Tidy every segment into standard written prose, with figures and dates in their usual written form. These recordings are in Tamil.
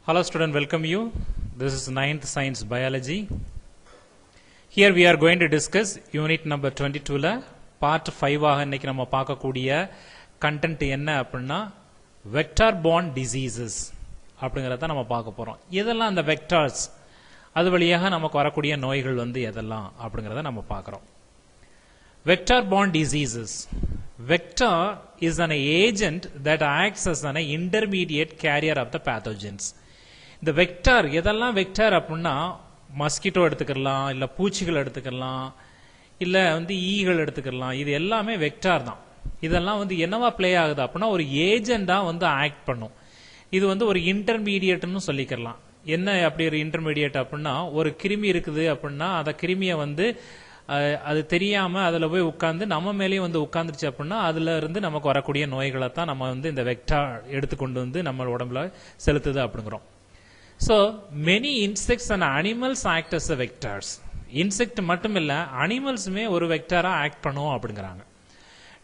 Hello student, welcome you. This is 9th Science Biology. Here we are going to discuss unit number 22 la part 5 ஆக இன்னைக்கு நம்ம பார்க்கக்கூடிய கண்டென்ட் என்ன அப்படின்னா வெக்டார் borne diseases அப்படிங்கறத நம்ம பார்க்க போறோம். எதெல்லாம் அந்த வெக்டார்ஸ் அது வழியாக நமக்கு வரக்கூடிய நோய்கள் வந்து எதெல்லாம் அப்படிங்கறத நம்ம பார்க்கறோம். Vector borne diseases. Vector is an agent that acts as an intermediate carrier of the pathogens. இந்த வெக்டார் எதெல்லாம் வெக்டார் அப்படின்னா மஸ்கிட்டோ எடுத்துக்கலாம், இல்ல பூச்சிகள் எடுத்துக்கலாம், இல்ல வந்து ஈகள் எடுத்துக்கலாம். இது எல்லாமே வெக்டார் தான். இதெல்லாம் வந்து என்னவா பிளே ஆகுது அப்படின்னா ஒரு ஏஜெண்டா வந்து ஆக்ட் பண்ணும். இது வந்து ஒரு இன்டர்மீடியட்னு சொல்லிக்கலாம். என்ன அப்படி ஒரு இன்டர்மீடியட் அப்படின்னா ஒரு கிருமி இருக்குது அப்படின்னா அந்த கிருமியை வந்து அது தெரியாம அதுல போய் உட்கார்ந்து நம்ம மேலேயே வந்து உட்கார்ந்துருச்சு அப்படின்னா அதுல இருந்து நமக்கு வரக்கூடிய நோய்களை தான் நம்ம வந்து இந்த வெக்டார் எடுத்துக்கொண்டு வந்து நம்ம உடம்புல செலுத்துது அப்படிங்கிறோம். So many insects and animals act as vectors. Insect மட்டும் இல்ல அனிமல்ஸுமே ஒரு வெக்டாரா ஆக்ட் பண்ணும் அப்படிங்கிறாங்க.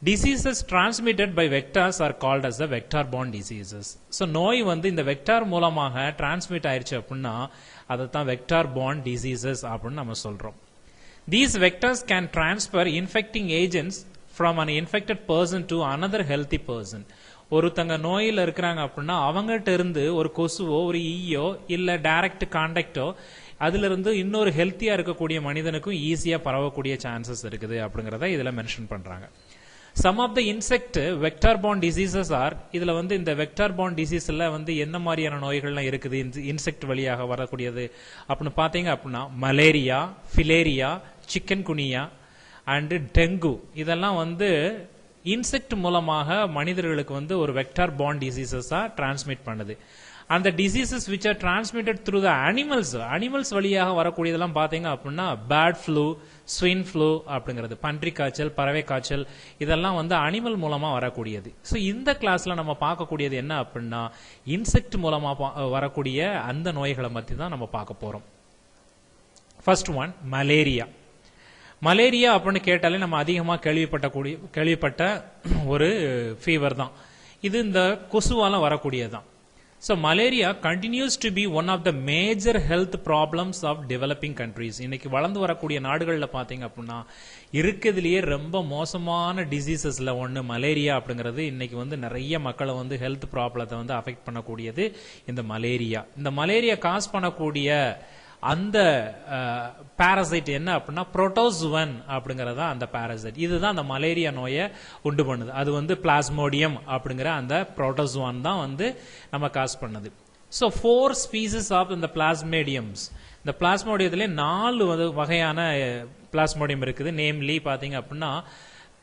Diseases transmitted by vectors are called as the vector borne diseases. So நோய் வந்து இந்த வெக்டார் மூலமாக டிரான்ஸ்மிட் ஆயிருச்சு அப்படின்னா அதை தான் வெக்டார் borne diseases அப்படின்னு நம்ம சொல்றோம். These vectors can transfer infecting agents from an infected person to another healthy person. ஒருத்தங்க நோயில இருக்கிறாங்க அப்படின்னா அவங்ககிட்ட இருந்து ஒரு கொசுவோ ஒரு ஈயோ இல்ல டைரக்ட் கான்டாக்டோ அதுல இருந்து இன்னொரு ஹெல்த்தியா இருக்கக்கூடிய மனிதனுக்கும் ஈஸியா பரவக்கூடிய சான்சஸ் இருக்குது அப்படிங்கறத இதுல மென்ஷன் பண்றாங்க. Some of the insect vector borne diseases are இதுல வந்து இந்த vector borne diseaseல வந்து என்ன மாதிரியான நோய்கள்லாம் இருக்குது இன்செக்ட் வழியாக வரக்கூடியது அப்படின்னு பாத்தீங்க அப்படின்னா மலேரியா, ஃபிலேரியா, சிக்கன் குனியா அண்ட் டெங்கு இதெல்லாம் வந்து இன்செக்ட் மூலமாக மனிதர்களுக்கு வந்து ஒரு வெக்டார் borne diseases-ஆ டிரான்ஸ்மிட் பண்ணுது. அந்த diseases which are transmitted through the animals வழியாக வரக்கூடியதெல்லாம் பாத்தீங்க அப்படின்னா பேட் ஃப்ளூ, ஸ்வின் ஃப்ளூ அப்படிங்கிறது, பன்றி காய்ச்சல், பறவை காய்ச்சல் இதெல்லாம் வந்து அனிமல் மூலமா வரக்கூடியது. ஸோ இந்த கிளாஸ்ல நம்ம பார்க்கக்கூடியது என்ன அப்படின்னா இன்செக்ட் மூலமா வரக்கூடிய அந்த நோய்களை பத்தி தான் நம்ம பார்க்க போறோம். First one malaria. மலேரியா அப்படின்னு கேட்டாலே நம்ம அதிகமாக கேள்விப்பட்ட ஒரு ஃபீவர் தான். இது இந்த கொசுவால வரக்கூடியதுதான். So malaria continues to be one of the major health problems of developing countries. இன்னைக்கு வளர்ந்து வரக்கூடிய நாடுகளில் பார்த்தீங்க அப்படின்னா இருக்கிறதுலயே ரொம்ப மோசமான டிசீசஸ்ல ஒன்று மலேரியா அப்படிங்கிறது. இன்னைக்கு வந்து நிறைய மக்களை வந்து ஹெல்த் ப்ராப்ளத்தை வந்து அஃபெக்ட் பண்ணக்கூடியது இந்த மலேரியா. இந்த மலேரியா காஸ் பண்ணக்கூடிய அந்த பாரசைட் என்ன அப்படின்னா புரோட்டோசுவன் அப்படிங்கறதா அந்த பாரசைட். இதுதான் அந்த மலேரியா நோயை உண்டு பண்ணுது. அது வந்து பிளாஸ்மோடியம் அப்படிங்கிற அந்த புரோட்டோசுவான் தான் வந்து நம்ம காஸ் பண்ணுது. ஸோ 4 ஸ்பீசிஸ் ஆஃப் இந்த பிளாஸ்மோடியம்ஸ். இந்த பிளாஸ்மோடியத்திலே 4 வகையான பிளாஸ்மோடியம் இருக்குது. நேம்லி பாத்தீங்க அப்படின்னா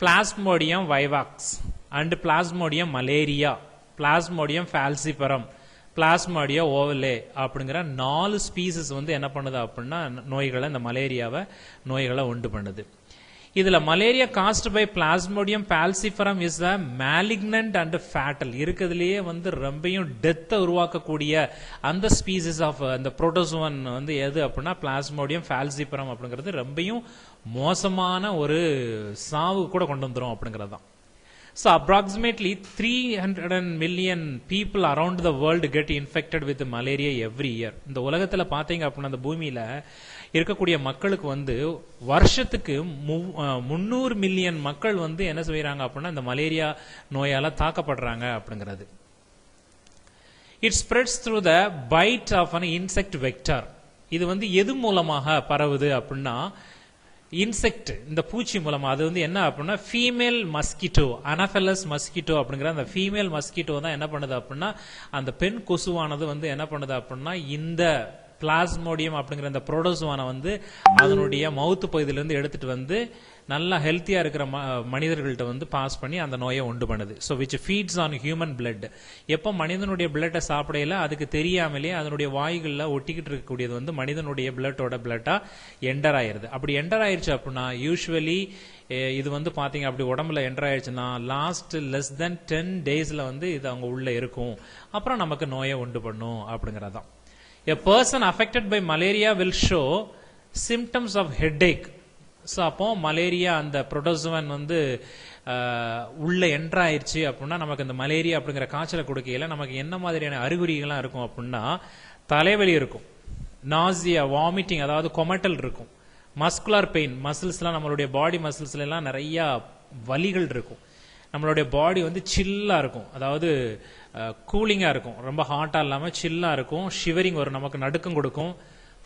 Plasmodium vivax and Plasmodium malariae, Plasmodium falciparum, Plasmodia ovale அப்படிங்கிற 4 ஸ்பீசிஸ் வந்து என்ன பண்ணுது அப்படின்னா நோய்களை இந்த மலேரியாவை நோய்களை உண்டு பண்ணுது. இதுல malaria caused by Plasmodium falciparum is a malignant and fatal. இருக்கிறதுலயே வந்து ரொம்பவும் டெத்தை உருவாக்கக்கூடிய அந்த ஸ்பீசிஸ் ஆஃப் அந்த புரோட்டோசுவன் வந்து எது அப்படின்னா பிளாஸ்மோடியம் பால்சிஃபரம் அப்படிங்கிறது ரொம்பவும் மோசமான ஒரு சாவு கூட கொண்டு வந்துரும் அப்படிங்கிறது தான். So approximately 300 million people around the world get infected with malaria every year. இந்த உலகத்துல பாத்தீங்க அப்படின்னா அந்த பூமியில இருக்கக்கூடிய மக்களுக்கு வந்து வருஷத்துக்கு 300 மில்லியன் மக்கள் வந்து என்ன செய்யறாங்க அப்படின்னா இந்த மலேரியா நோயால தாக்கப்படுறாங்க அப்படிங்கிறது. It spreads through the bite of an insect vector. இது வந்து எது மூலமாக பரவுது அப்படின்னா இன்செக்ட் இந்த பூச்சி மூலமா. அது வந்து என்ன அப்படின்னா ஃபீமேல் மஸ்கிட்டோ, அனஃபெலஸ் மஸ்கிட்டோ அப்படிங்கிற அந்த ஃபீமேல் மஸ்கிட்டோ தான் என்ன பண்ணுது அப்படின்னா அந்த பெண் கொசுவானது வந்து என்ன பண்ணுது அப்படின்னா இந்த பிளாஸ்மோடியம் அப்படிங்கிற இந்த புரோட்டோசுவானை வந்து அதனுடைய மவுத்து பகுதியிலிருந்து எடுத்துட்டு வந்து நல்லா ஹெல்த்தியா இருக்கிற மனிதர்கள்ட்ட வந்து பாஸ் பண்ணி அந்த நோயை உண்டு பண்ணுது. So which feeds on human blood. எப்போ மனிதனுடைய பிளட்டை சாப்பிடையில அதுக்கு தெரியாமலே அதனுடைய வாய்களில் ஒட்டிக்கிட்டு இருக்கக்கூடியது வந்து மனிதனுடைய பிளட்டா என்டர் ஆயிருது. அப்படி என்டர் ஆயிருச்சு அப்படின்னா யூஸ்வலி இது வந்து பாத்தீங்க அப்படி உடம்புல என்டர் ஆயிடுச்சுன்னா லாஸ்ட் லெஸ் தென் 10 daysல வந்து இது அவங்க உள்ள இருக்கும். அப்புறம் நமக்கு நோயை உண்டு பண்ணும் அப்படிங்கறதான். A person affected by malaria will show symptoms of headache. So அப்போ மலேரியா அந்த புரோட்டோசுவன் வந்து உள்ள என்ட்ரு ஆயிடுச்சு அப்படின்னா நமக்கு இந்த மலேரியா அப்படிங்கிற காய்ச்சலை கொடுக்கையில நமக்கு என்ன மாதிரியான அறிகுறிகள்லாம் இருக்கும் அப்படின்னா தலைவலி இருக்கும், நாசியா, வாமிட்டிங், அதாவது கொமட்டல் இருக்கும், மஸ்குலர் பெயின், மசில்ஸ்லாம் நம்மளுடைய பாடி மசில்ஸ்ல எல்லாம் நிறைய வலிகள் இருக்கும், நம்மளுடைய பாடி வந்து சில்லா இருக்கும், அதாவது கூலிங்கா இருக்கும், ரொம்ப ஹாட்டா இல்லாம சில்லா இருக்கும், ஷிவரிங் வரும், நமக்கு நடுக்கம் கொடுக்கும்,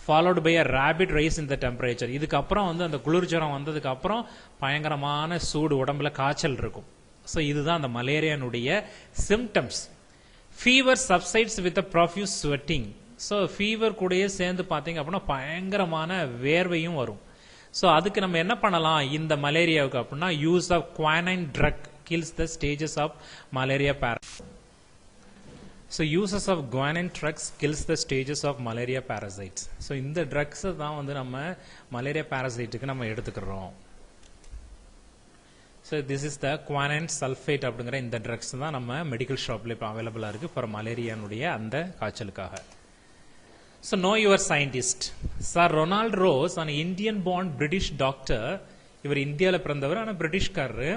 followed by a rapid rise in the temperature. இதுக்கப்புறம் வந்து அந்த குளிர் ஜுரம் வந்ததுக்கு அப்புறம் பயங்கரமான சூடு, உடம்புல காய்ச்சல் இருக்கும். ஸோ இதுதான் அந்த மலேரியானுடைய symptoms. Fever subsides with profuse sweating. So fever கூடயே சேர்ந்து பார்த்தீங்க அப்படின்னா பயங்கரமான வேர்வையும் வரும். ஸோ அதுக்கு நம்ம என்ன பண்ணலாம் இந்த மலேரியாவுக்கு அப்படின்னா, use of quinine drug kills the stages of malaria parasite. So uses of guanine drugs kills the stages of malaria parasites. So இந்த drugs தான் வந்து நம்ம malaria parasiteக்கு நம்ம எடுத்துக்கிறோம். So this is the quinine sulfate அப்படிங்கிற இந்த drugs தான் நம்ம மெடிக்கல் ஷாப்ல இப்போ அவைலபிளா இருக்கு ஃபார் மலேரியானுடைய அந்த காய்ச்சலுக்காக. So know your scientist. Sir Ronald Rose, an Indian born British doctor. இவர் இந்தியாவில் பிறந்தவர், ஆனால் பிரிட்டிஷ்காரரு.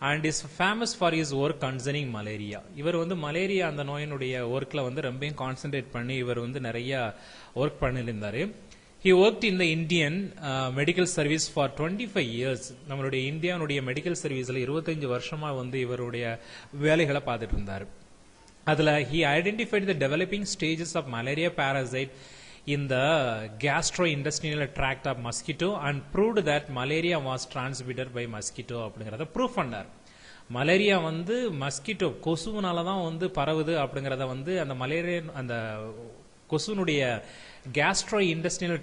and is famous for his work concerning malaria. இவர் வந்து மலேரியா அந்த நோயினுடைய ஒர்க்ல வந்து ரொம்ப கான்சென்ட்ரேட் பண்ணி இவர் வந்து நிறைய ஒர்க் பண்ணியிருந்தாரு. He worked in the Indian medical service for 25 years. நம்மளுடைய இந்தியாவுடைய மெடிக்கல் சர்வீஸ்ல 25 வருஷமா வந்து இவருடைய வேலைகளை பார்த்துட்டு இருந்தார். அதுல he identified the developing stages of malaria parasite in the gastrointestinal tract of mosquito and proved that malaria was transmitted by mosquito அப்படிங்கறத ப்ரூவ் பண்ணார். மலேரியா வந்து மஸ்கிட்டோ கொசுனால தான் வந்து பரவுது அப்படிங்கறத வந்து அந்த மலேரியா அந்த கொசுனுடைய கேஸ்ட்ரோ இன்டெஸ்டினல்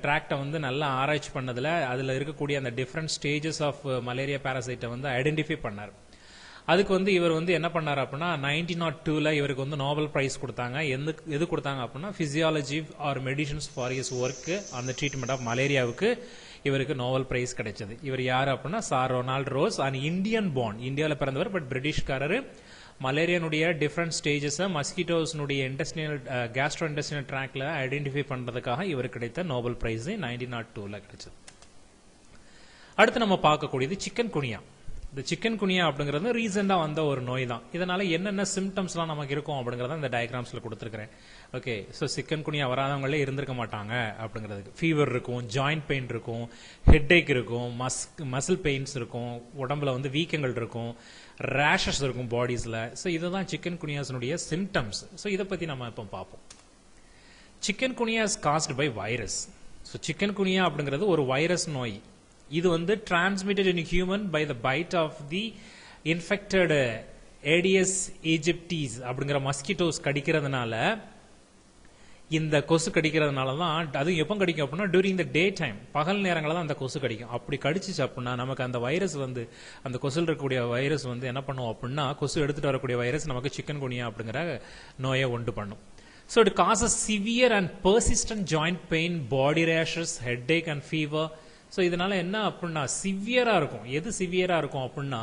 ட்ராக்டை வந்து நல்லா ஆராய்ச்சி பண்ணதுல அதுல இருக்கக்கூடிய அந்த டிஃப்ரெண்ட் ஸ்டேஜஸ் ஆஃப் மலேரியா பாராசைட்டை வந்து ஐடென்டிஃபை பண்ணார். அதுக்கு வந்து இவர் வந்து என்ன பண்ணார் அப்படின்னா 1902ல இவருக்கு வந்து நோபல் பிரைஸ் கொடுத்தாங்க. எது கொடுத்தாங்க அப்படின்னா physiology or medicine for his work on the treatment of மலேரியாவுக்கு இவருக்கு நோபல் பிரைஸ் கிடைச்சது. இவர் யாரு அப்படின்னா sir Ronald Ross, and Indian born, இந்தியாவில் பிறந்தவர், பட் பிரிட்டிஷ்காரரு. மலேரியானுடைய டிஃப்ரெண்ட் ஸ்டேஜஸ் மஸ்கிட்டோஸ்னுடைய இன்டெஸ்டினல் கேஸ்ட்ரோ இன்டெஸ்டினல் ட்ராக்ல ஐடென்டிஃபை பண்றதுக்காக இவருக்கு கிடைத்த நோபல் பிரைஸ் 1902ல கிடைச்சது. அடுத்து நம்ம பார்க்கக்கூடியது சிக்கன் குனியா. இந்த சிக்கன் குனியா அப்படிங்கிறது ரீசெண்டா வந்த ஒரு நோய் தான். இதனால என்னென்ன சிம்டம்ஸ்லாம் நமக்கு இருக்கும் அப்படிங்கறத இந்த டயக்ராம்ஸ்ல கொடுத்துருக்கிறேன். ஓகே, ஸோ சிக்கன் குனியா வராதவங்களே இருந்திருக்க மாட்டாங்க அப்படிங்கிறதுக்கு. ஃபீவர் இருக்கும், ஜாயிண்ட் பெயின் இருக்கும், ஹெட் ஏக் இருக்கும், மசில் பெயின்ஸ் இருக்கும், உடம்புல வந்து வீக்கங்கள் இருக்கும், ரேஷஸ் இருக்கும் பாடிஸ்ல. ஸோ இதுதான் சிக்கன் குனியாஸினுடைய சிம்டம்ஸ். ஸோ இதை பத்தி நம்ம இப்போ பார்ப்போம். Chikungunya is caused by virus. So chikungunya அப்படிங்கிறது ஒரு வைரஸ் நோய். இது வந்து transmitted in human by the bite of the infected Aedes aegypti அப்படிங்கிற மஸ்கிட்டோஸ் கடிக்கிறதுனால, இந்த கொசு கடிக்கிறதுனால தான். அது எப்போ கடிக்கும் அப்படின்னா டியூரிங் த டே டைம், பகல் நேரங்களில் தான் அந்த கொசு கடிக்கும். அப்படி கடிச்சிச்சு அப்படின்னா நமக்கு அந்த வைரஸ் வந்து அந்த கொசுல இருக்கக்கூடிய வைரஸ் வந்து என்ன பண்ணும் அப்படின்னா, கொசு எடுத்துட்டு வரக்கூடிய வைரஸ் நமக்கு சிக்கன் குனியா அப்படிங்கிற நோயை உண்டு பண்ணும். So it causes severe and persistent joint pain, body rashes, headache and fever. So இதனால என்ன அப்படின்னா சிவியரா இருக்கும். எது சிவியரா இருக்கும் அப்படின்னா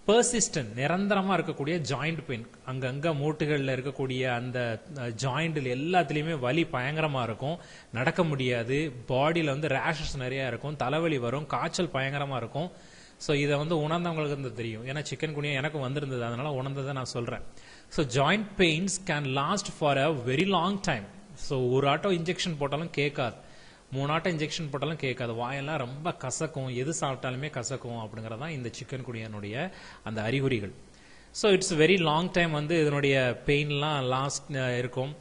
பெர்சிஸ்டன்ட், நிரந்தரமா இருக்கக்கூடிய ஜாயிண்ட் பெயின். அங்கங்க மூட்டுகள்ல இருக்கக்கூடிய அந்த ஜாயிண்ட்ல எல்லாத்துலயுமே வலி பயங்கரமா இருக்கும், நடக்க முடியாது, பாடியில வந்து ரேஷஸ் நிறைய இருக்கும், தலைவலி வரும், காய்ச்சல் பயங்கரமா இருக்கும். ஸோ இதை வந்து உணர்ந்தவங்களுக்கு வந்து தெரியும். ஏன்னா சிக்கன் குனியா எனக்கு வந்திருந்தது, அதனால உணர்ந்ததை நான் சொல்றேன். So joint pains can last for a very long time. So ஒரு ஆட்டோ இன்ஜெக்ஷன் போட்டாலும் கேட்காது, 3 ஆட்டம் இன்ஜெக்ஷன் போட்டாலும் கேட்காது, வாயெல்லாம் ரொம்ப கசக்கும், எது சாப்பிட்டாலுமே கசக்கும். அப்படிங்கறதான் இந்த சிக்கன் குனியானுடைய அந்த அறிகுறிகள். So it's very long time வந்து இதனுடைய பெயின்லாம் லாஸ்ட் இருக்கும்.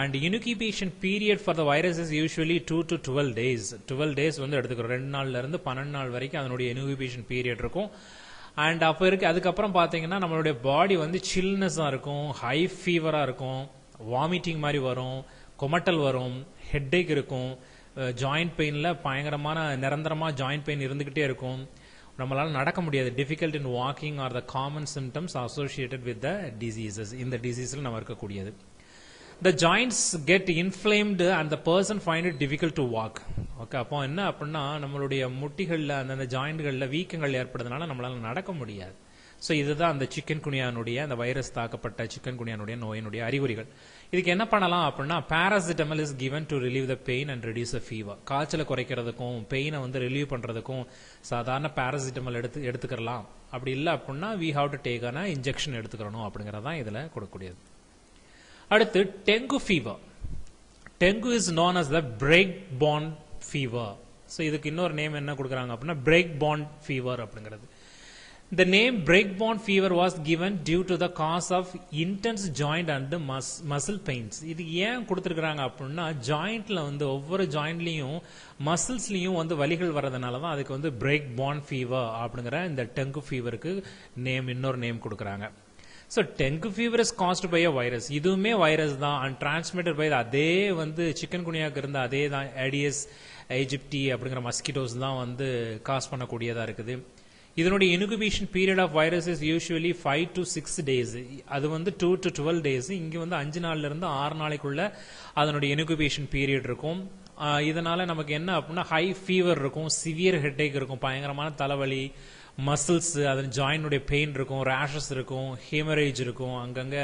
And incubation period for the virus is usually 2 to 12 days. 12 days வந்து எடுத்துக்கிறோம். 2 நாள்ல இருந்து 12 நாள் வரைக்கும் அதனுடைய இன்குபேஷன் பீரியட் இருக்கும். அண்ட் அப்போ இருக்கு. அதுக்கப்புறம் பாத்தீங்கன்னா நம்மளுடைய பாடி வந்து சில்னஸா இருக்கும், ஹை ஃபீவரா இருக்கும், வாமிட்டிங் மாதிரி வரும், கொமட்டல் வரும், ஹெட்டேக் இருக்கும், ஜாயிண்ட் பெயின்ல பயங்கரமான நிரந்தரமா ஜாயிண்ட் பெயின் இருந்துகிட்டே இருக்கும், நம்மளால நடக்க முடியாது, difficult in walking or the common symptoms associated with the diseases. இந்த டிசீஸ்ல நம்ம இருக்கக்கூடியது. The joints get inflamed and the person find it difficult to walk. Okay, அப்போ என்ன அப்படின்னா நம்மளுடைய முட்டிகள்ல அந்த ஜாயிண்ட்கள்ல வீக்கங்கள் ஏற்படுறதுனால நம்மளால நடக்க முடியாது. ஸோ இதுதான் அந்த சிக்கன் குனியானுடைய அந்த வைரஸ் தாக்கப்பட்ட சிக்கன் குனியானுடைய நோயினுடைய அறிகுறிகள். இதுக்கு என்ன பண்ணலாம் அப்படின்னா, paracetamol is given to relieve the pain and reduce the fever. காய்ச்சலை குறைக்கிறதுக்கும் பெயினை வந்து ரிலீவ் பண்றதுக்கும் சாதாரண பாராசிட்டமல் எடுத்துக்கலாம். அப்படி இல்லை அப்படின்னா வி ஹாவ் டு டேக் ஆன இன்ஜெக்ஷன் எடுத்துக்கிறணும் அப்படிங்கறதான் இதுல கொடுக்கக்கூடியது. அடுத்து dengue fever. Dengue is known as the break bone fever. So இதுக்கு இன்னொரு நேம் என்ன கொடுக்குறாங்க அப்படின்னா break bone fever அப்படிங்கிறது. The name break bone fever was given due to the cause of intense joint and muscle pains. இது ஏன் கொடுத்துருக்காங்க அப்படின்னா, ஜாயிண்ட்ல வந்து ஒவ்வொரு ஜாயிண்ட்லயும் மசில்ஸ்லயும் வந்து வலிகள் வர்றதுனால தான் அதுக்கு வந்து break bone fever அப்படிங்கிற இந்த டெங்கு ஃபீவருக்கு இன்னொரு நேம் கொடுக்குறாங்க. So dengue fever is caused by a virus. இதுவுமே வைரஸ் தான் and transmitted by அதே வந்து சிக்கன் குனியாக்கு இருந்த அதே தான் Aedes aegypti அப்படிங்கிற மஸ்கிட்டோஸ் தான் வந்து காஸ் பண்ணக்கூடியதா இருக்குது. இதனுடைய incubation period of virus is usually 5 to 6 days. அது வந்து 2 to 12 days. இங்க வந்து 5 நாள்ல இருந்து 6 நாளைக்குள்ள அதனுடைய இன்குபேஷன் பீரியட் இருக்கும். இதனால நமக்கு என்ன அப்படின்னா ஹை ஃபீவர் இருக்கும், சிவியர் ஹெட்டேக் இருக்கும், பயங்கரமான தலைவலி, மசில்ஸ் அதன் ஜாயினுடைய பெயின் இருக்கும், ரேஷஸ் இருக்கும், ஹேமரேஜ் இருக்கும், அங்கங்க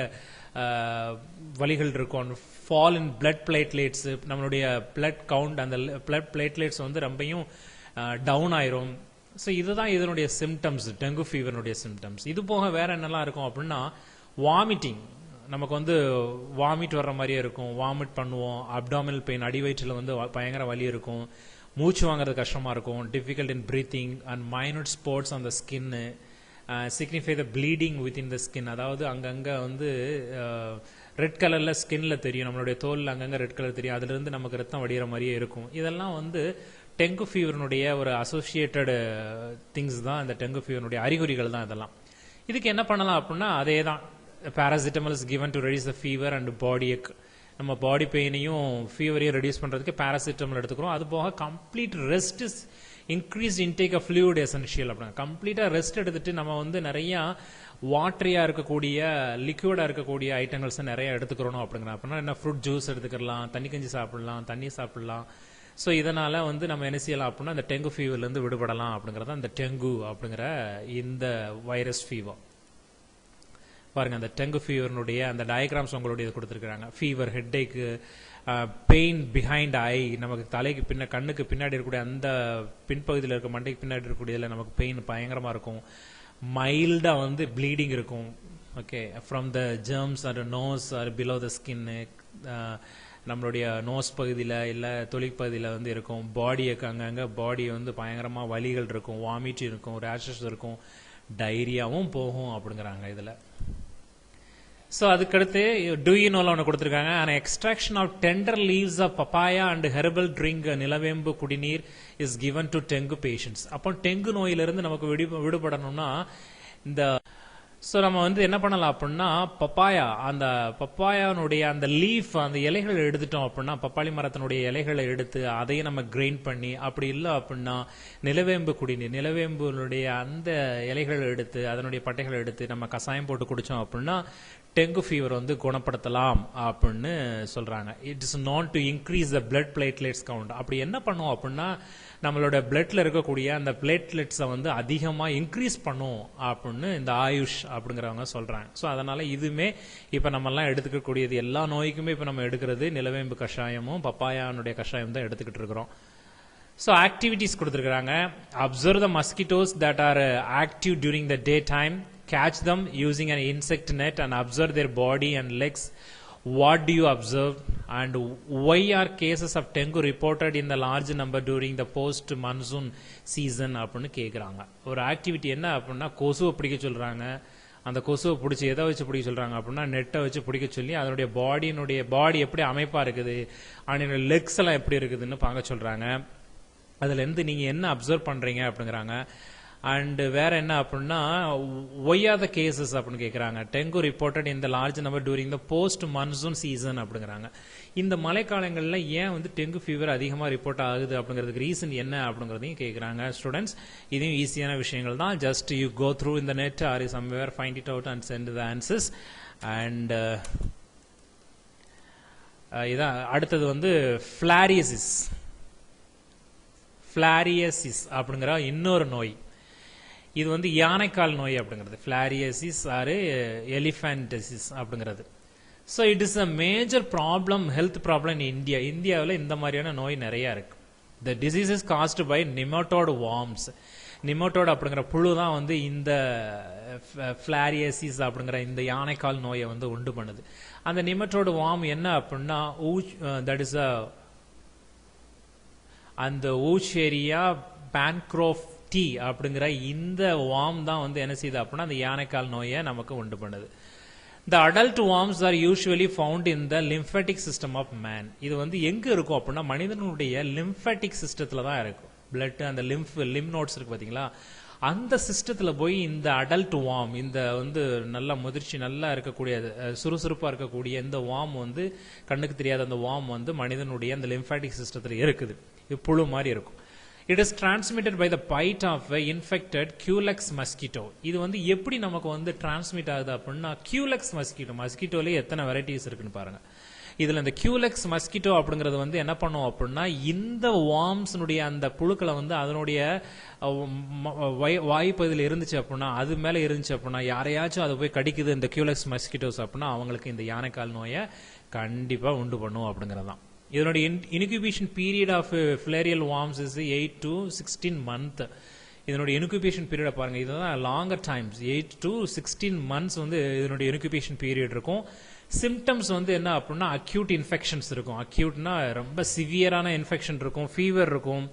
வலிகள் இருக்கும், ஃபால் இன் பிளட் பிளேட்லெட்ஸ், நம்மளுடைய பிளட் கவுண்ட் அந்த பிளட் பிளேட்லெட்ஸ் வந்து ரொம்பையும் டவுன் ஆயிரும். ஸோ இதுதான் இதனுடைய சிம்டம்ஸ், டெங்கு ஃபீவருடைய சிம்டம்ஸ். இது போக வேற என்னெல்லாம் இருக்கும் அப்படின்னா, வாமிட்டிங், நமக்கு வந்து வாமிட் வர்ற மாதிரியே இருக்கும், வாமிட் பண்ணுவோம், அப்டாமினல் பெயின், அடிவயிற்றில் வந்து பயங்கர வலி இருக்கும், மூச்சு வாங்குறது கஷ்டமா இருக்கும், difficult in breathing and minute spots on the skin, signify the bleeding with in the skin. அதாவது அங்கங்க வந்து ரெட் கலர்ல ஸ்கின்ல தெரியும், நம்மளுடைய தோல்ல அங்கங்க ரெட் கலர் தெரியும், அதுல இருந்து நமக்கு ரத்தம் வடிகிற மாதிரியே இருக்கும். இதெல்லாம் வந்து டெங்கு ஃபீவருடைய ஒரு அசோசியேட்டட் திங்ஸ் தான், இந்த டெங்கு ஃபீவருடைய அறிகுறிகள் தான் இதெல்லாம். இதுக்கு என்ன பண்ணலாம் அப்படின்னா, அதே தான், paracetamol is given to reduce the fever and body ache. நம்ம பாடி பெயினையும் ஃபீவரையும் ரெடியூஸ் பண்றதுக்கு பாராசிட்டமல் எடுத்துக்கிறோம். அது போக complete rest is increased intake of fluid essential அப்படின்னா, கம்ப்ளீட்டா ரெஸ்ட் எடுத்துட்டு நம்ம வந்து நிறைய வாட்டரியா இருக்கக்கூடிய லிக்விடா இருக்கக்கூடிய ஐட்டங்கள்ஸ் நிறைய எடுத்துக்கிறோம் அப்படிங்கிற. அப்படின்னா என்ன, ஃப்ரூட் ஜூஸ் எடுத்துக்கலாம், தண்ணி கஞ்சி சாப்பிடலாம், தண்ணி சாப்பிடலாம். ஸோ இதனால வந்து நம்ம என்ன செய்யலாம் அப்படின்னா, இந்த டெங்கு ஃபீவர்ல இருந்து விடுபடலாம் அப்படிங்கறத இந்த டெங்கு அப்படிங்கிற இந்த வைரஸ் ஃபீவர். பாருங்க, அந்த டெங்கு ஃபீவர்னுடைய அந்த டயக்ராம்ஸ் உங்களுடைய கொடுத்துருக்காங்க. ஃபீவர், ஹெட்டேக்கு, பெயின் பிஹைண்ட் ஐ, நமக்கு தலைக்கு கண்ணுக்கு பின்னாடி இருக்கக்கூடிய அந்த பின்பகுதியில் இருக்க மண்டைக்கு பின்னாடி இருக்கக்கூடியதுல நமக்கு பெயின் பயங்கரமா இருக்கும். மைல்டா வந்து ப்ளீடிங் இருக்கும். Okay, from the germs or nose or below the skin, நம்மளுடைய நோஸ் பகுதியில் இல்லை தொலிக் பகுதியில் வந்து இருக்கும். பாடிக்கு அங்கங்க பாடி வந்து பயங்கரமா வலிகள் இருக்கும், வாமிட் இருக்கும், ரேஷஸ் இருக்கும், டைரியாவும் போகும் அப்படிங்கிறாங்க இதுல. ஸோ அதுக்கடுத்து டூயினோல ஒன்று கொடுத்துருக்காங்க. an extraction of tender leaves of papaya and herbal drink நிலவேம்பு குடிநீர் is given to dengue patients. அப்போ டெங்கு நோயிலிருந்து நமக்கு விடுபடணும்னா இந்த நம்ம வந்து என்ன பண்ணலாம் அப்படின்னா, பப்பாயா, அந்த பப்பாயானுடைய அந்த லீஃப், அந்த இலைகளை எடுத்துட்டோம் அப்படின்னா, பப்பாளி மரத்தினுடைய இலைகளை எடுத்து அதையும் நம்ம கிரைண்ட் பண்ணி, அப்படி இல்லை அப்படின்னா நிலவேம்பு குடிநீர், நிலவேம்புடைய அந்த இலைகளை எடுத்து அதனுடைய பட்டைகளை எடுத்து நம்ம கசாயம் போட்டு குடிச்சோம் அப்படின்னா டெங்கு ஃபீவர் வந்து குணப்படுத்தலாம் அப்படின்னு சொல்றாங்க. It is known to increase the blood platelets count. அப்படி என்ன பண்ணும் அப்படின்னா, நம்மளோட பிளட்ல இருக்கக்கூடிய அந்த பிளேட்லெட்ஸை வந்து அதிகமா இன்க்ரீஸ் பண்ணும் அப்படின்னு இந்த ஆயுஷ் அப்படிங்கிறவங்க சொல்றாங்க. ஸோ அதனால இதுவுமே இப்ப நம்ம எல்லாம் எடுத்துக்கக்கூடியது, எல்லா நோய்க்குமே இப்ப நம்ம எடுக்கிறது நிலவேம்பு கஷாயமும் பப்பாயானுடைய கஷாயம் தான் எடுத்துக்கிட்டு இருக்கிறோம். ஸோ ஆக்டிவிட்டிஸ் கொடுத்துருக்காங்க. Observe the mosquitoes that are active during the day time, catch them using an insect net and observe their body and legs. What do you observe and why are cases of dengue reported in the large number during the post monsoon season அப்படின்னு கேக்குறாங்க. ஒரு ஆக்டிவிட்டி என்ன அப்படின்னா, கொசுவை பிடிக்க சொல்றாங்க. அந்த கொசுவை பிடிச்சி எதை வச்சு பிடிக்க சொல்றாங்க அப்படின்னா, நெட்டை வச்சு பிடிக்க சொல்லி அதனுடைய பாடி எப்படி அமைப்பா இருக்குது, அதனுடைய லெக்ஸ் எல்லாம் எப்படி இருக்குதுன்னு பார்க்க சொல்றாங்க. அதுல இருந்து நீங்க என்ன அப்சர்வ் பண்றீங்க அப்படிங்கிறாங்க. அண்ட் வேற என்ன அப்படின்னா, ஒய் ஆர் த கேசஸ் அப்படின்னு கேட்கறாங்க. Dengue reported in the large number during the post monsoon season அப்படிங்கிறாங்க. இந்த மழைக்காலங்கள்ல ஏன் வந்து டெங்கு ஃபீவர் அதிகமா ரிப்போர்ட் ஆகுது அப்படிங்கிறதுக்கு ரீசன் என்ன அப்படிங்கிறதையும் கேட்கறாங்க. ஸ்டூடெண்ட்ஸ், இதுவும் ஈஸியான விஷயங்கள் தான். Just you go through in the net or somewhere, find it out and send the answers. And இதான் அடுத்தது வந்து ஃபிளாரியாசிஸ் அப்படிங்கிற இன்னொரு நோய். இது வந்து யானைக்கால் நோய் அப்படிங்கிறது, ஃபிளாரியாசிஸ் ஆர் எலிஃபேண்டசிஸ் அப்படிங்கிறது. So it is a major problem, health problem in India. இந்தியாவில் இந்த மாதிரியான நோய் நிறைய இருக்கு. The disease is caused by nematode worms. Nematode அப்படிங்கிற புழு தான் வந்து இந்த ஃபிளாரியாசிஸ் அப்படிங்கிற இந்த யானைக்கால் நோயை வந்து உண்டு பண்ணுது. அந்த நிமோட்டோட் வார்ம் என்ன அப்படின்னா தட் இஸ் அந்த ஊச்சேரியா பான்க்ரோஃப்டி அப்படிங்கிற இந்த வார்ம் தான் வந்து என்ன செய்யுது அப்படின்னா அந்த யானைக்கால் நோயை நமக்கு உண்டு பண்ணுது. The adult worms are usually found in the lymphatic system of man. இது வந்து எங்க இருக்கும் அப்படின்னா மனிதனுடைய lymphatic சிஸ்டத்துல தான் இருக்கும். பிளட் அந்த லிம்ப் நோட்ஸ் இருக்கு பாத்தீங்களா, அந்த சிஸ்டத்துல போய் இந்த அடல்ட் வார்ம், இந்த வந்து நல்ல முதிர்ச்சி நல்லா இருக்கக்கூடிய சுறுசுறுப்பா இருக்கக்கூடிய இந்த வார்ம் வந்து கண்ணுக்கு தெரியாத அந்த வார்ம் வந்து மனிதனுடைய அந்த லிம்பாட்டிக் சிஸ்டத்துல இருக்குது. இது புழு மாதிரி இருக்கும். It is transmitted by the bite of a infected Culex mosquito. இது வந்து எப்படி நமக்கு வந்து டிரான்ஸ்மிட் ஆகுது அப்படின்னா Culex mosquito, மஸ்கிட்டோலயே எத்தனை வெரைட்டிஸ் இருக்குன்னு பாருங்க. இதுல இந்த Culex mosquito அப்படிங்கிறது வந்து என்ன பண்ணும் அப்படின்னா இந்த வார்ம்ஸ்னுடைய அந்த புழுக்களை வந்து அதனுடைய வாய்ப்பகுதியில் இருந்துச்சு அப்படின்னா, அது மேல இருந்துச்சு அப்படின்னா, யாரையாச்சும் அதை போய் கடிக்குது இந்த Culex mosquitoes அப்படின்னா அவங்களுக்கு இந்த யானைக்கால் நோயை கண்டிப்பா உண்டு பண்ணும் அப்படிங்கறதுதான். இதனுடைய incubation period of filarial worms is 8 to 16 months. இதனுடைய இன்குபேஷன் பீரியட் பாருங்க, இதுதான் லாங்கர் டைம்ஸ். 8 to 16 months வந்து இதனுடைய இன்குபேஷன் பீரியட் இருக்கும். சிம்டம்ஸ் வந்து என்ன அப்படின்னா அக்யூட் இன்ஃபெக்ஷன்ஸ் இருக்கும். அக்யூட்னா ரொம்ப சிவியரான இன்ஃபெக்ஷன் இருக்கும், ஃபீவர் இருக்கும்.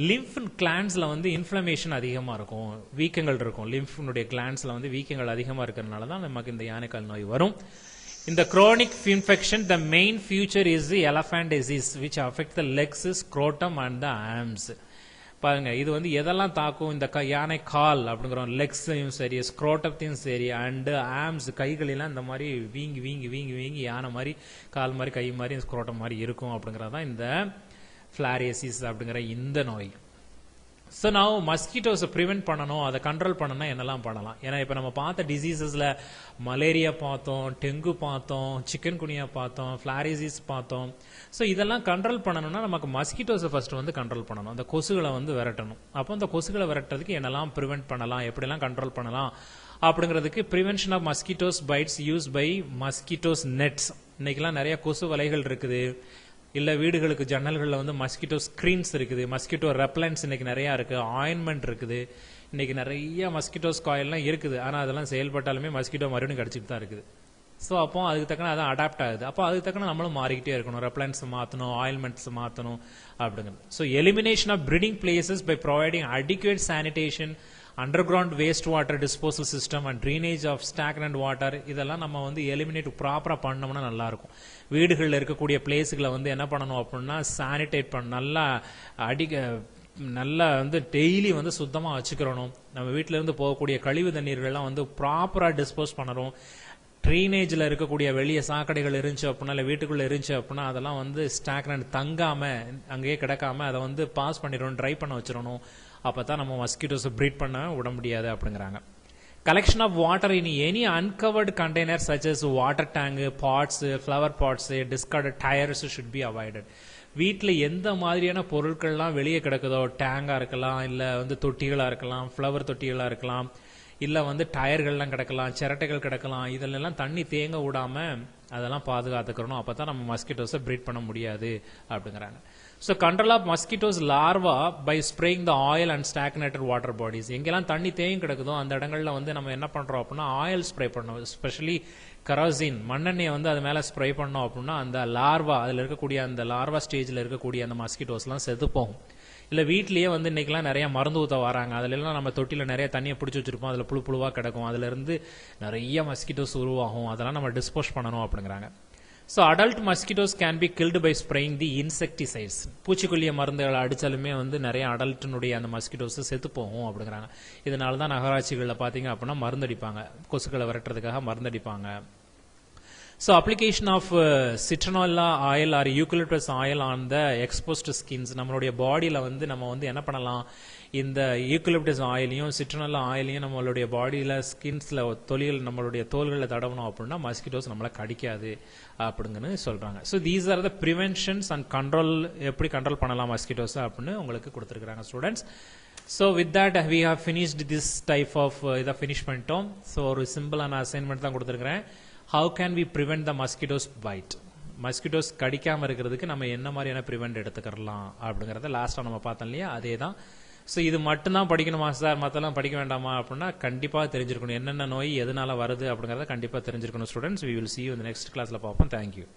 லிம்ஃப் கிளான்ஸ்ல வந்து இன்ஃப்ளமேஷன் அதிகமா இருக்கும், வீக்கங்கள் இருக்கும். லிம்ஃப்னுடைய கிளான்ஸ்ல வந்து வீக்கங்கள் அதிகமா இருக்கிறதுனால தான் நமக்கு இந்த யானைக்கால் நோய் வரும். In the chronic infection, the main feature is the elephantiasis, which affect the legs, scrotum and the arms. பாருங்க, இது வந்து எதெல்லாம் தாக்கும், இந்த யானை கால் அப்படிங்கிறோம், லெக்ஸையும் சரி, ஸ்க்ரோட்டத்தையும் சரி, அண்ட் ஆர்ம்ஸ் கைகளெல்லாம் இந்த மாதிரி வீங்கி வீங்கி வீங்கி வீங்கி யானை மாதிரி கால் மாதிரி கை மாதிரி ஸ்க்ரோட்டம் மாதிரி இருக்கும் அப்படிங்கறதான் இந்த ஃபிளாரியாசிஸ் அப்படிங்கிற இந்த நோய். ஸோ நான் மஸ்கிட்டோஸை ப்ரிவென்ட் பண்ணணும், அதை கண்ட்ரோல் பண்ணணும்னா என்னெல்லாம் பண்ணலாம்? ஏன்னா இப்போ நம்ம பார்த்த டிசீசஸ்ல மலேரியா பார்த்தோம், டெங்கு பார்த்தோம், சிக்கன் குனியா பார்த்தோம், ஃபிளாரியாசிஸ் பார்த்தோம். ஸோ இதெல்லாம் கண்ட்ரோல் பண்ணணும்னா நமக்கு மஸ்கிட்டோஸை ஃபர்ஸ்ட் வந்து கண்ட்ரோல் பண்ணணும், அந்த கொசுகளை வந்து விரட்டணும். அப்போ அந்த கொசுகளை விரட்டுறதுக்கு என்னெல்லாம் ப்ரிவென்ட் பண்ணலாம், எப்படிலாம் கண்ட்ரோல் பண்ணலாம் அப்படிங்கிறதுக்கு prevention of mosquitos bites use by mosquitos nets. இன்னைக்கெல்லாம் நிறைய கொசு வலைகள் இருக்குது, இல்ல வீடுகளுக்கு ஜன்னல்கள்ல வந்து மஸ்கிட்டோ ஸ்கிரீன்ஸ் இருக்குது, மஸ்கிட்டோ ரெப்லன்ஸ் இன்னைக்கு நிறைய இருக்கு, ஆயின்மெண்ட் இருக்குது, இன்னைக்கு நிறைய மஸ்கிட்டோஸ் காயில்லாம் இருக்குது. ஆனா அதெல்லாம் செயல்பட்டாலுமே மஸ்கிட்டோ மறுபடியும் கடிச்சிட்டு தான் இருக்குது. ஸோ அப்போ அதுக்கு தக்கன அதான் அடாப்ட் ஆகுது. அப்போ அதுக்கு தக்கன நம்மளும் மாறிக்கிட்டே இருக்கணும், ரெப்லன்ஸ் மாற்றணும், ஆயில்மெண்ட்ஸ் மாற்றணும் அப்படிங்கிறது. So elimination of breeding places by providing adequate sanitation, underground waste water disposal system and drainage of stagnant water, இதெல்லாம் நம்ம வந்து எலிமினேட் ப்ராப்பரா பண்ணோம்னா நல்லா இருக்கும். வீடுகளில் இருக்கக்கூடிய பிளேஸுகளை வந்து என்ன பண்ணணும் அப்படின்னா சானிடேட் பண்ண, நல்லா வந்து டெய்லி வந்து சுத்தமா வச்சுக்கிறணும். நம்ம வீட்டில இருந்து போகக்கூடிய கழிவு தண்ணீர்கள்லாம் வந்து ப்ராப்பரா டிஸ்போஸ் பண்ணணும். ட்ரைனேஜ்ல இருக்கக்கூடிய வெளியே சாக்கடைகள் இருந்துச்சு அப்படின்னா, இல்லை வீட்டுக்குள்ள இருந்துச்சு அப்படின்னா அதெல்லாம் வந்து ஸ்டாக்னன்ட் தங்காம அங்கேயே கிடக்காம அதை வந்து பாஸ் பண்ணிடணும், ட்ரை பண்ண வச்சிடணும். அப்பதான் நம்ம மஸ்கிட்டோஸ் பிரீட் பண்ண விட முடியாது அப்படிங்கிறாங்க. Collection of water in any uncovered container such as water tank, pots, flower pots, discarded tires should be avoided. வீட்டில் எந்த மாதிரியான பொருட்கள்லாம் வெளியே கிடக்குதோ, டேங்கா இருக்கலாம், இல்ல வந்து தொட்டிகளா இருக்கலாம், ஃப்ளவர் தொட்டிகளா இருக்கலாம், இல்ல வந்து டயர்கள்லாம் கிடக்கலாம், சிரட்டைகள் கிடக்கலாம், இதெல்லாம் தண்ணி தேங்க விடாம அதெல்லாம் பாதுகாத்துக்கிறோம். அப்பதான் நம்ம மஸ்கிட்டோஸை பிரீட் பண்ண முடியாது அப்படிங்கிறாங்க. So control of mosquitoes larva by spraying the oil and stagnated water bodies. எங்கெல்லாம் தண்ணி தேங்கி கிடக்குதோ அந்த இடங்கள்ல வந்து நம்ம என்ன பண்றோம் அப்படின்னா ஆயில் ஸ்ப்ரே பண்ணோம், எஸ்பெஷலி கரோசின் மண்ணெண்ணெயை வந்து அது மேல ஸ்ப்ரே பண்ணோம் அப்படின்னா அந்த லார்வா, அதுல இருக்கக்கூடிய அந்த லார்வா ஸ்டேஜ்ல இருக்கக்கூடிய அந்த மஸ்கிட்டோஸ் எல்லாம் செத்து போகும். இல்ல வீட்லயே வந்து இன்னைக்கெல்லாம் நிறைய மருந்து ஊத்த வராங்க, அதுல எல்லாம் நம்ம தொட்டில நிறைய தண்ணியை பிடிச்சி வச்சிருப்போம், அதுல புழு புழுவா கிடக்கும், அதுல இருந்து நிறைய மஸ்கிட்டோஸ் உருவாகும், அதெல்லாம் நம்ம டிஸ்போஸ் பண்ணணும் அப்படிங்கிறாங்க. So adult mosquitoes can be killed by spraying the insecticides. பூச்சிக்கொல்லிய மருந்துகளை அடிச்சாலுமே வந்து நிறைய அடல்ட்னுடைய அந்த மஸ்கிட்டோஸ் செத்து போகும் அப்படிங்கிறாங்க. இதனால தான் நகராட்சிகள்ல பாத்தீங்க அப்படின்னா மருந்தடிப்பாங்க, கொசுக்களை விரட்டுறதுக்காக மருந்தடிப்பாங்க. So application of citronella oil or eucalyptus oil on the exposed skins. நம்மளுடைய பாடியில வந்து நம்ம வந்து என்ன பண்ணலாம், இந்த யூக்கலிப்டஸ் ஆயிலையும் சிட்ரனல்லா ஆயிலையும் நம்மளுடைய பாடியில ஸ்கின்ஸ்ல தொலிகள் நம்மளுடைய தோள்களை தடவணும் அப்படின்னா மஸ்கிட்டோஸ் நம்மளை கடிக்காது அப்படிங்கன்னு சொல்றாங்க. So these are the preventions and control, எப்படி கண்ட்ரோல் பண்ணலாம் மஸ்கிட்டோஸ் அப்படின்னு உங்களுக்கு கொடுத்துருக்காங்க students. So with that we have finished this type of இதை finish பண்ணிட்டோம். ஸோ ஒரு சிம்பிளான அசைன்மெண்ட் தான் கொடுத்துருக்கிறேன். How can we prevent the mosquitoes bite? Mosquitoes கடிக்காமல் இருக்கிறதுக்கு நம்ம என்ன மாதிரியான ப்ரிவெண்ட் எடுத்துக்கலாம் அப்படிங்கிறத லாஸ்ட்டாக நம்ம பார்த்தோம் இல்லையா, அதே தான். ஸோ இது மட்டும்தான் படிக்கணுமா சார், மற்றெல்லாம் படிக்க வேண்டாமா அப்படின்னா கண்டிப்பாக தெரிஞ்சிருக்கணும். என்னென்ன நோய் எதனால வருது அப்படிங்கிறத கண்டிப்பாக தெரிஞ்சிருக்கணும் students. we will see you in the next கிளாஸில் பார்ப்போம். தேங்க்யூ.